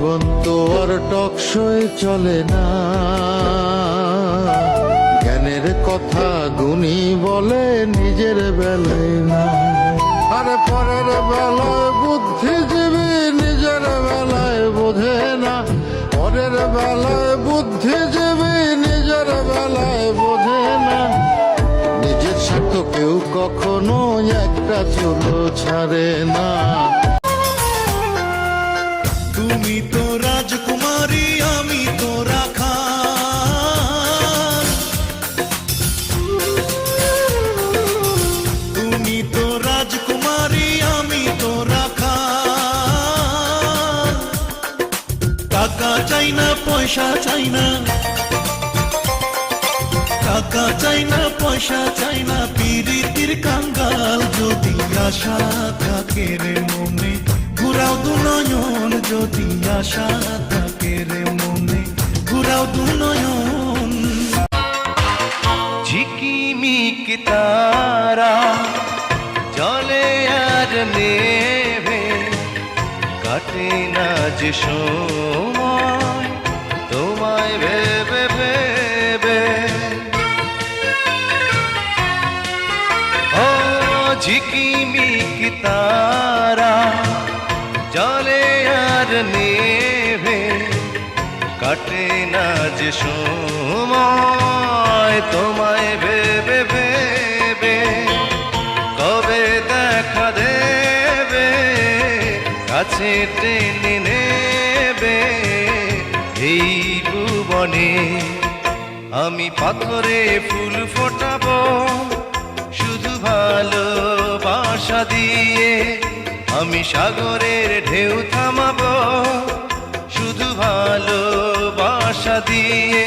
জীবন তো আর টকশোয় চলে না, জ্ঞানের কথা গুণী বলে নিজের বেলায় না। আরে পরের বেলায় বুদ্ধিজীবী নিজের বেলায় বোঝে না, পরের বেলায় বুদ্ধিজীবী নিজের বেলায় বোঝে না। নিজের স্বার্থ কেউ কখনো একটা চুলো ছাড়ে না। তুমি তো রাজকুমারী, আমি তো রাখাল। তুমি তো রাজকুমারী, আমি তো রাখাল। টাকা চাই না, পয়সা চাই না, টাকা চাই না, পয়সা চাই না, পিরিতির কাঙ্গাল। যদি আশা থাকে রে মনে, ঘুরাও দু নয়ন। যদি আশা থাকে রে মনে, ঘুরাও দু নয়ন। ঝিকিমিক তারা জলে আর নেভে, কাটে না যে সময় তোমায় ভেবে ভেবে। ও ঝিকিমিক তারা জলে আর নেভে, কাটে না যে সময় তোমায় ভেবে ভেবে। কবে দেখা দেবে, কাছে টেনে নেবে এই ভুবনে। আমি পাথরে ফুল ফোটাবো শুধু ভালোবাসা দিয়ে, আমি সাগরের ঢেউ থামাবো শুধু ভালোবাসা দিয়ে।